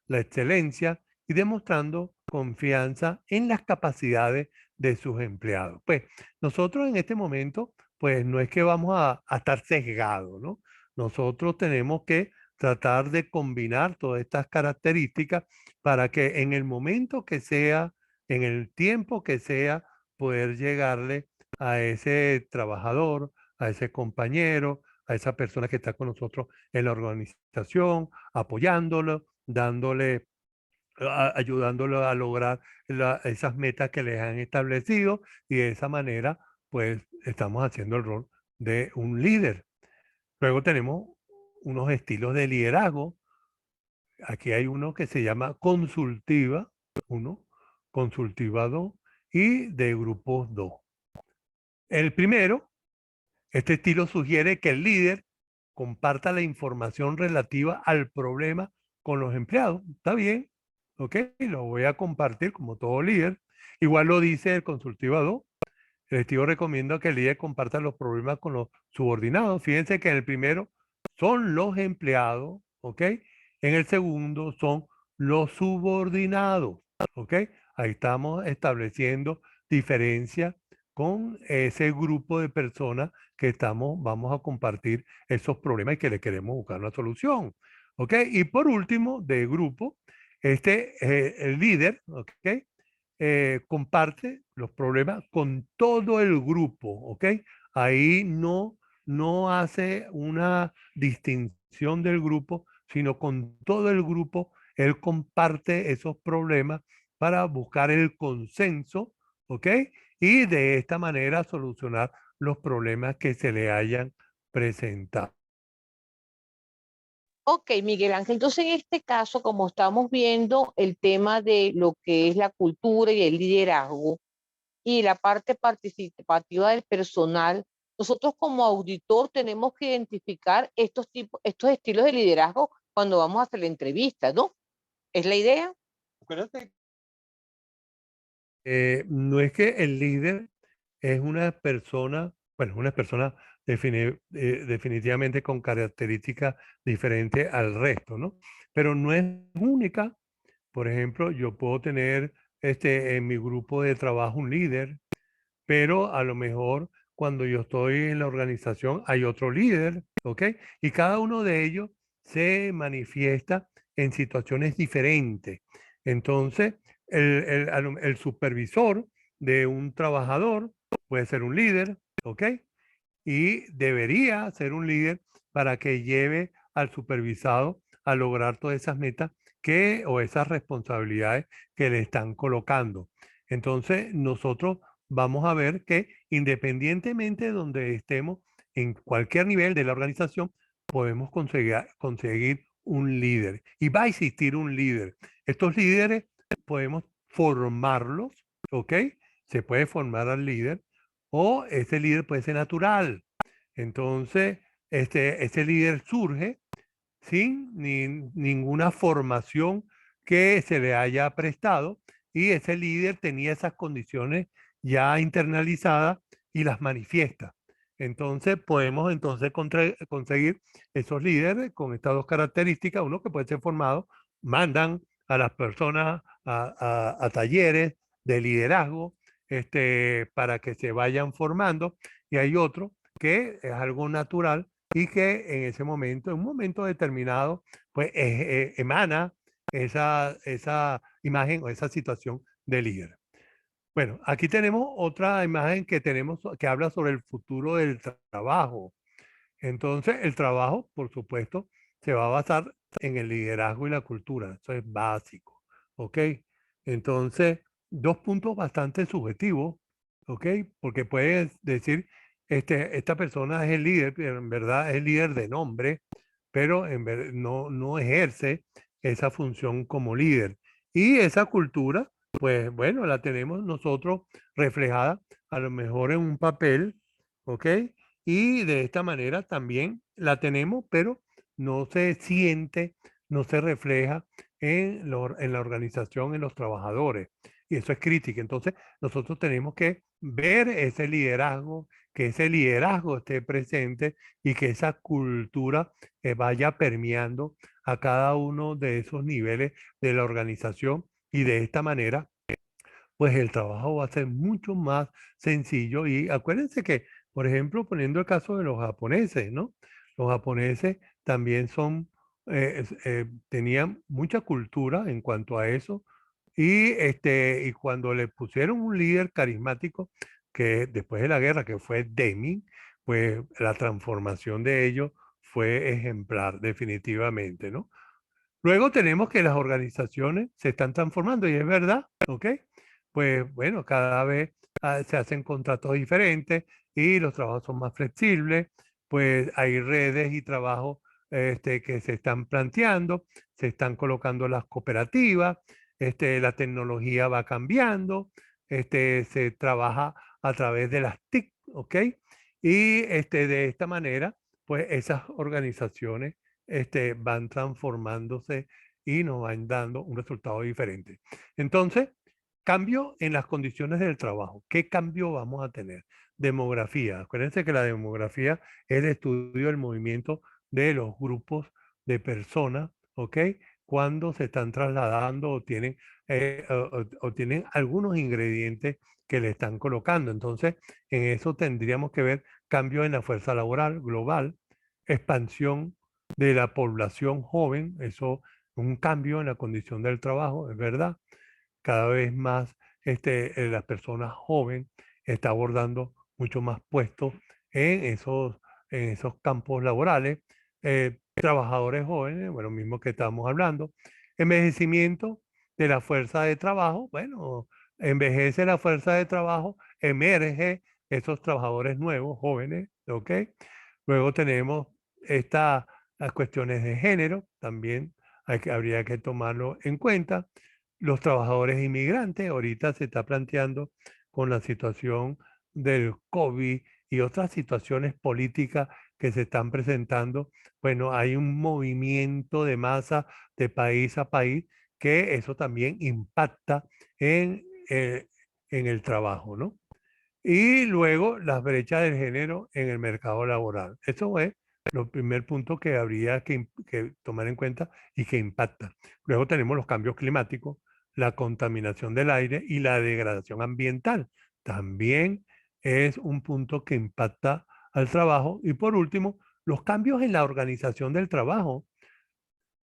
la excelencia y demostrando confianza en las capacidades de sus empleados. Pues nosotros en este momento, pues no es que vamos a estar sesgados, ¿no? Nosotros tenemos que tratar de combinar todas estas características para que en el momento que sea, en el tiempo que sea, poder llegarle a ese trabajador, a ese compañero, a esa persona que está con nosotros en la organización, apoyándolo, ayudándolo a lograr esas metas que les han establecido, y de esa manera, pues estamos haciendo el rol de un líder. Luego tenemos unos estilos de liderazgo. Aquí hay uno que se llama consultiva, uno, consultiva 2 y de grupos 2. El primero, este estilo sugiere que el líder comparta la información relativa al problema con los empleados. Está bien, ok, lo voy a compartir como todo líder. Igual lo dice el consultiva 2. El estilo recomienda que el líder comparta los problemas con los subordinados. Fíjense que en el primero son los empleados, ¿ok? En el segundo son los subordinados, ¿ok? Ahí estamos estableciendo diferencia con ese grupo de personas que vamos a compartir esos problemas y que le queremos buscar una solución, ¿ok? Y por último, de grupo, el líder, ¿ok? Comparte los problemas con todo el grupo, ¿ok? Ahí no no hace una distinción del grupo, sino con todo el grupo, él comparte esos problemas para buscar el consenso, ¿ok? Y de esta manera solucionar los problemas que se le hayan presentado. Ok, Miguel Ángel, entonces en este caso, como estamos viendo el tema de lo que es la cultura y el liderazgo y la parte participativa del personal, nosotros como auditor tenemos que identificar estos tipos, estos estilos de liderazgo cuando vamos a hacer la entrevista, ¿no? ¿Es la idea? Acuérdate. No es que el líder es una persona, bueno, una persona definitivamente con características diferentes al resto, ¿no? Pero no es única. Por ejemplo, yo puedo tener en mi grupo de trabajo un líder, pero a lo mejor cuando yo estoy en la organización hay otro líder, ¿ok? Y cada uno de ellos se manifiesta en situaciones diferentes. Entonces, el supervisor de un trabajador puede ser un líder, ¿ok? Y debería ser un líder para que lleve al supervisado a lograr todas esas metas que o esas responsabilidades que le están colocando. Entonces, nosotros vamos a ver que independientemente de donde estemos, en cualquier nivel de la organización, podemos conseguir un líder y va a existir un líder. Estos líderes podemos formarlos, ¿ok? Se puede formar al líder o ese líder puede ser natural. Entonces, ese líder surge sin ninguna formación que se le haya prestado y ese líder tenía esas condiciones ya internalizadas y las manifiesta. Entonces, podemos entonces conseguir esos líderes con estas dos características, uno que puede ser formado, mandan a las personas a talleres de liderazgo para que se vayan formando y hay otro que es algo natural y que en ese momento, en un momento determinado, pues emana esa imagen o esa situación de líder. Bueno, aquí tenemos otra imagen que tenemos que habla sobre el futuro del trabajo. Entonces, el trabajo, por supuesto, se va a basar en el liderazgo y la cultura. Eso es básico. ¿Ok? Entonces, dos puntos bastante subjetivos. ¿Ok? Porque puedes decir, esta persona es el líder, pero en verdad es el líder de nombre, pero no ejerce esa función como líder. Y esa cultura, pues bueno, la tenemos nosotros reflejada a lo mejor en un papel, ¿ok? Y de esta manera también la tenemos, pero no se siente, no se refleja en la organización, en los trabajadores. Y eso es crítica. Entonces, nosotros tenemos que ver ese liderazgo, que ese liderazgo esté presente y que esa cultura vaya permeando a cada uno de esos niveles de la organización. Y de esta manera pues el trabajo va a ser mucho más sencillo. Y acuérdense que, por ejemplo, poniendo el caso de los japoneses, ¿no? Los japoneses también tenían mucha cultura en cuanto a eso. Y cuando le pusieron un líder carismático, que después de la guerra, que fue Deming, pues la transformación de ellos fue ejemplar, definitivamente, ¿no? Luego tenemos que las organizaciones se están transformando y es verdad, ¿ok? Pues bueno, cada vez se hacen contratos diferentes y los trabajos son más flexibles, pues hay redes y trabajos que se están planteando, se están colocando las cooperativas, la tecnología va cambiando, se trabaja a través de las TIC, ¿ok? Y de esta manera, pues esas organizaciones van transformándose y nos van dando un resultado diferente. Entonces, cambio en las condiciones del trabajo. ¿Qué cambio vamos a tener? Demografía. Acuérdense que la demografía es el estudio del movimiento de los grupos de personas, ¿ok? Cuando se están trasladando o o tienen algunos ingredientes que le están colocando. Entonces, en eso tendríamos que ver cambio en la fuerza laboral global, expansión de la población joven, eso es un cambio en la condición del trabajo, es verdad. Cada vez más la persona joven está abordando mucho más puestos en esos en esos campos laborales. Trabajadores jóvenes, bueno, mismo que estamos hablando. Envejecimiento de la fuerza de trabajo, bueno, envejece la fuerza de trabajo, emerge esos trabajadores nuevos, jóvenes, ¿ok? Luego tenemos las cuestiones de género, también habría que tomarlo en cuenta. Los trabajadores inmigrantes, ahorita se está planteando con la situación del COVID y otras situaciones políticas que se están presentando, bueno, hay un movimiento de masa de país a país que eso también impacta en el trabajo, ¿no? Y luego las brechas del género en el mercado laboral. Eso es el primer punto que habría que tomar en cuenta y que impacta. Luego tenemos los cambios climáticos, la contaminación del aire y la degradación ambiental. También es un punto que impacta al trabajo. Y por último, los cambios en la organización del trabajo,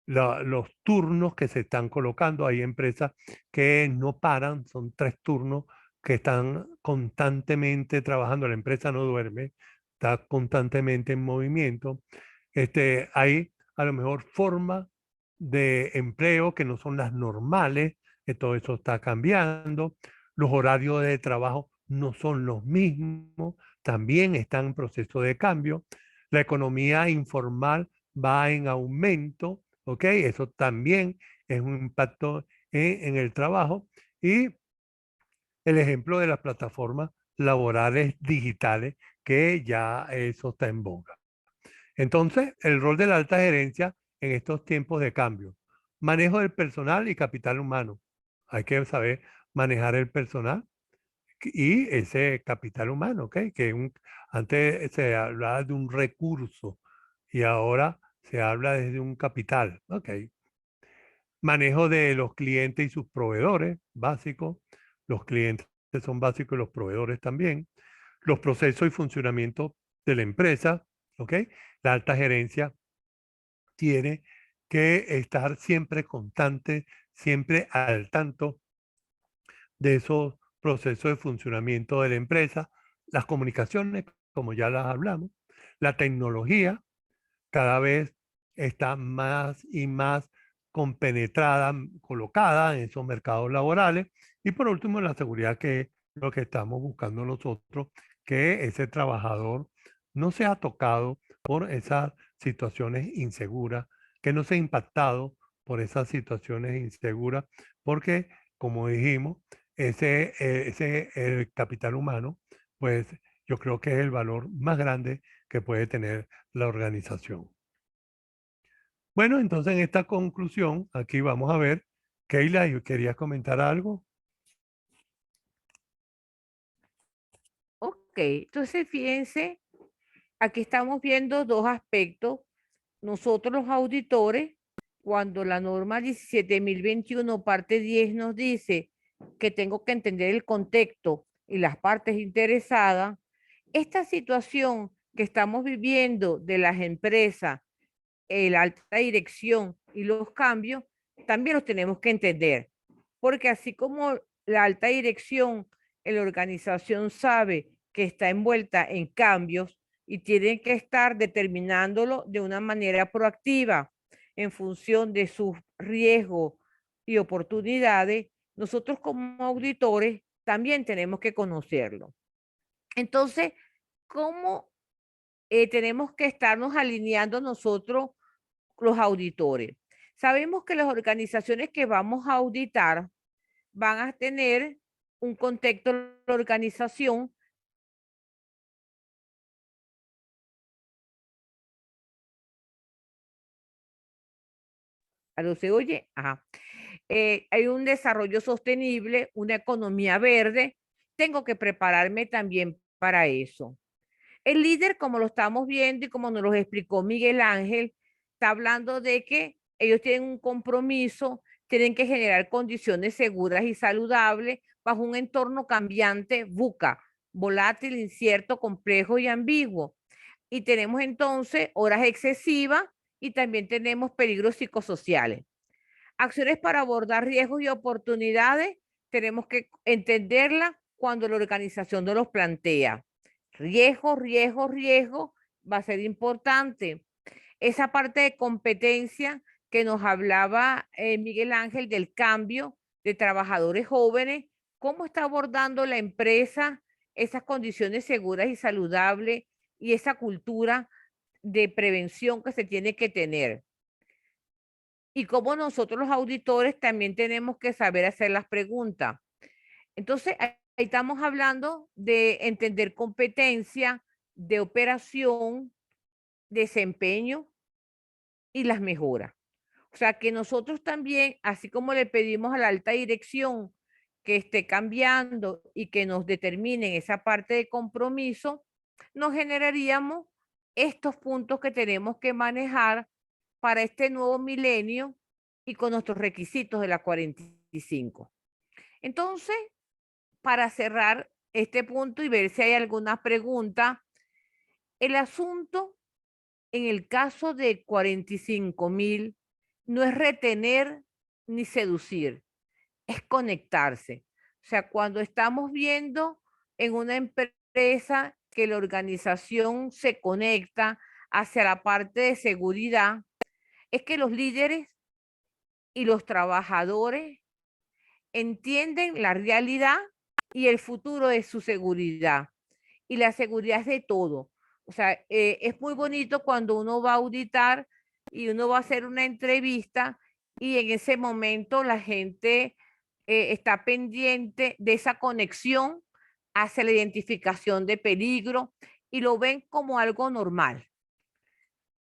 los turnos que se están colocando. Hay empresas que no paran, son 3 turnos que están constantemente trabajando. La empresa no duerme, está constantemente en movimiento. Hay a lo mejor formas de empleo que no son las normales, que todo eso está cambiando. Los horarios de trabajo no son los mismos, también están en proceso de cambio. La economía informal va en aumento, ¿ok? Eso también es un impacto en el trabajo. Y el ejemplo de las plataformas laborales digitales, que ya eso está en boga. Entonces, el rol de la alta gerencia en estos tiempos de cambio. Manejo del personal y capital humano. Hay que saber manejar el personal y ese capital humano, ¿ok? Antes se hablaba de un recurso y ahora se habla desde un capital, ¿ok? Manejo de los clientes y sus proveedores, básico. Los clientes son básicos y los proveedores también. Los procesos y funcionamiento de la empresa, ¿ok? La alta gerencia tiene que estar siempre constante, siempre al tanto de esos procesos de funcionamiento de la empresa, las comunicaciones, como ya las hablamos, la tecnología cada vez está más y más compenetrada, colocada en esos mercados laborales. Y por último, la seguridad, que es lo que estamos buscando nosotros, que ese trabajador no sea tocado por esas situaciones inseguras, que no sea impactado por esas situaciones inseguras, porque, como dijimos, el capital humano, pues yo creo que es el valor más grande que puede tener la organización. Bueno, entonces en esta conclusión, aquí vamos a ver, Keila, ¿querías comentar algo? Ok, entonces fíjense, aquí estamos viendo dos aspectos. Nosotros los auditores, cuando la norma 17.021 parte 10 nos dice que tengo que entender el contexto y las partes interesadas, esta situación que estamos viviendo de las empresas, la alta dirección y los cambios, también los tenemos que entender, porque así como la alta dirección en la organización sabe que está envuelta en cambios y tienen que estar determinándolo de una manera proactiva en función de sus riesgos y oportunidades, nosotros como auditores también tenemos que conocerlo. Entonces, ¿cómo tenemos que estarnos alineando nosotros los auditores? Sabemos que las organizaciones que vamos a auditar van a tener un contexto de la organización. ¿Aló se oye? Ajá. Hay un desarrollo sostenible, una economía verde. Tengo que prepararme también para eso. El líder, como lo estamos viendo y como nos lo explicó Miguel Ángel, está hablando de que ellos tienen un compromiso, tienen que generar condiciones seguras y saludables bajo un entorno cambiante, VUCA, volátil, incierto, complejo y ambiguo. Y tenemos entonces horas excesivas y también tenemos peligros psicosociales. Acciones para abordar riesgos y oportunidades, tenemos que entenderla cuando la organización nos los plantea. Riesgo, riesgo, riesgo va a ser importante. Esa parte de competencia que nos hablaba Miguel Ángel del cambio de trabajadores jóvenes, cómo está abordando la empresa esas condiciones seguras y saludables y esa cultura de prevención que se tiene que tener. Y cómo nosotros los auditores también tenemos que saber hacer las preguntas. Entonces, ahí estamos hablando de entender competencia, de operación, desempeño y las mejoras. O sea, que nosotros también, así como le pedimos a la alta dirección que esté cambiando y que nos determinen esa parte de compromiso, nos generaríamos estos puntos que tenemos que manejar para este nuevo milenio y con nuestros requisitos de la 45. Entonces, para cerrar este punto y ver si hay alguna pregunta, el asunto en el caso de 45.000 no es retener ni seducir, es conectarse. O sea, cuando estamos viendo en una empresa que la organización se conecta hacia la parte de seguridad, es que los líderes y los trabajadores entienden la realidad y el futuro de su seguridad. Y la seguridad es de todo. O sea, es muy bonito cuando uno va a auditar y uno va a hacer una entrevista y en ese momento la gente está pendiente de esa conexión hacia la identificación de peligro y lo ven como algo normal.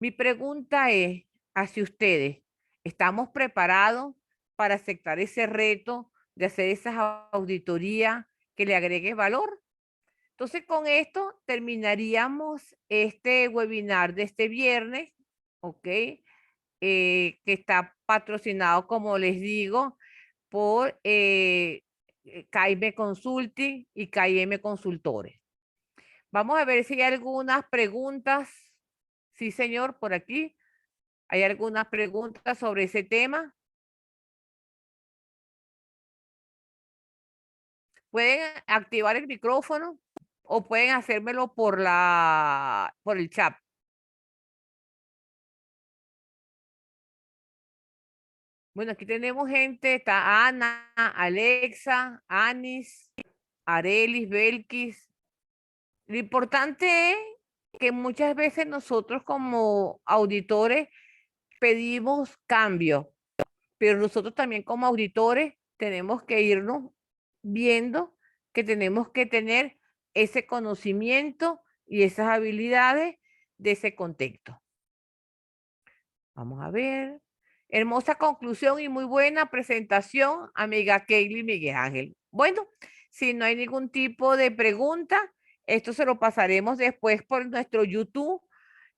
Mi pregunta es hacia ustedes, ¿estamos preparados para aceptar ese reto de hacer esas auditorías que le agregue valor? Entonces, con esto terminaríamos este webinar de este viernes, ¿ok? Que está patrocinado, como les digo, por KM Consulting y KM Consultores. Vamos a ver si hay algunas preguntas. Sí, señor, por aquí. ¿Hay algunas preguntas sobre ese tema? Pueden activar el micrófono o pueden hacérmelo por el chat. Bueno, aquí tenemos gente, está Ana, Alexa, Anis, Arelis, Belkis. Lo importante es que muchas veces nosotros como auditores pedimos cambio, pero nosotros también como auditores tenemos que irnos viendo que tenemos que tener ese conocimiento y esas habilidades de ese contexto. Vamos a ver. Hermosa conclusión y muy buena presentación, amiga Kaylee Miguel Ángel. Bueno, si no hay ningún tipo de pregunta, esto se lo pasaremos después por nuestro YouTube,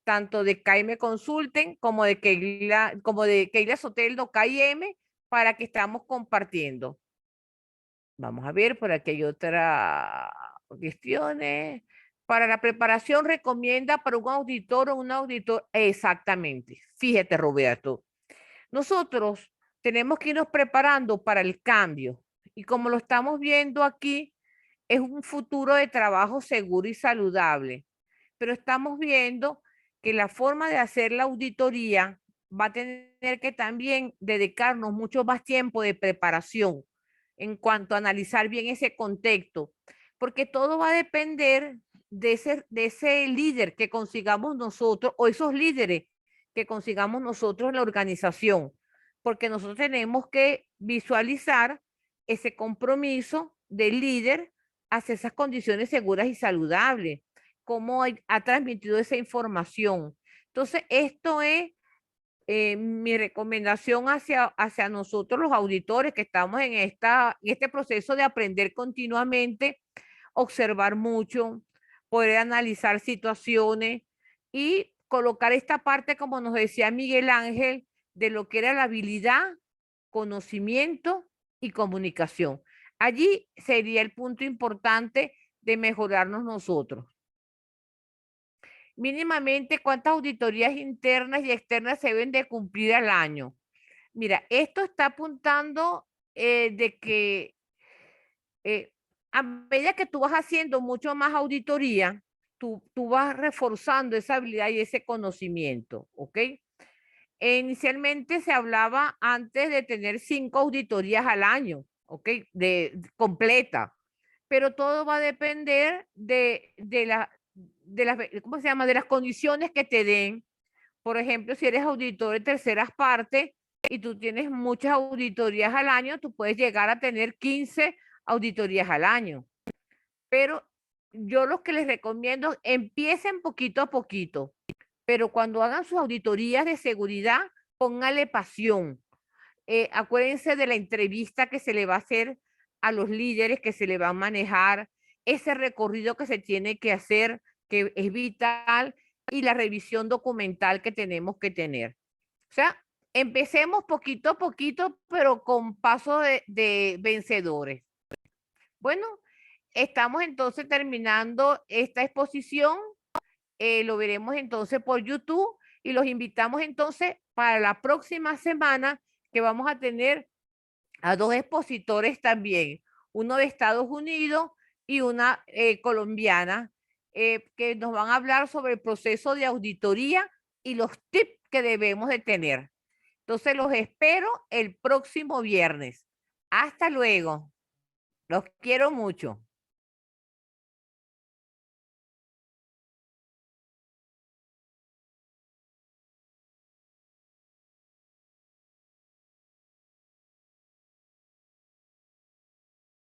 tanto de KM Consulten como de Keila Soteldo KM, para que estamos compartiendo. Vamos a ver, por aquí hay otra cuestiones. Para la preparación recomienda para un auditor o un auditor. Exactamente. Fíjate, Roberto. Nosotros tenemos que irnos preparando para el cambio. Y como lo estamos viendo aquí, es un futuro de trabajo seguro y saludable. Pero estamos viendo que la forma de hacer la auditoría va a tener que también dedicarnos mucho más tiempo de preparación en cuanto a analizar bien ese contexto, porque todo va a depender de ese líder que consigamos nosotros o esos líderes que consigamos nosotros en la organización, porque nosotros tenemos que visualizar ese compromiso del líder hacia esas condiciones seguras y saludables, cómo ha transmitido esa información. Entonces, esto es mi recomendación hacia nosotros los auditores que estamos en este proceso de aprender continuamente, observar mucho, poder analizar situaciones y colocar esta parte, como nos decía Miguel Ángel, de lo que era la habilidad, conocimiento y comunicación. Allí sería el punto importante de mejorarnos nosotros. Mínimamente, ¿cuántas auditorías internas y externas se deben de cumplir al año? Mira, esto está apuntando de que a medida que tú vas haciendo mucho más auditoría, tú vas reforzando esa habilidad y ese conocimiento, ¿ok? Inicialmente se hablaba antes de tener 5 auditorías al año, ¿ok? Completa, pero todo va a depender ¿cómo se llama? De las condiciones que te den. Por ejemplo, si eres auditor de terceras partes y tú tienes muchas auditorías al año, tú puedes llegar a tener 15 auditorías al año. Pero yo lo que les recomiendo, empiecen poquito a poquito, pero cuando hagan sus auditorías de seguridad, póngale pasión. Acuérdense de la entrevista que se le va a hacer a los líderes, que se le va a manejar, ese recorrido que se tiene que hacer, que es vital, y la revisión documental que tenemos que tener. O sea, empecemos poquito a poquito, pero con paso de vencedores. Bueno, estamos entonces terminando esta exposición. Lo veremos entonces por YouTube y los invitamos entonces para la próxima semana que vamos a tener a 2 expositores también, uno de Estados Unidos y una colombiana, que nos van a hablar sobre el proceso de auditoría y los tips que debemos de tener. Entonces los espero el próximo viernes. Hasta luego. Los quiero mucho.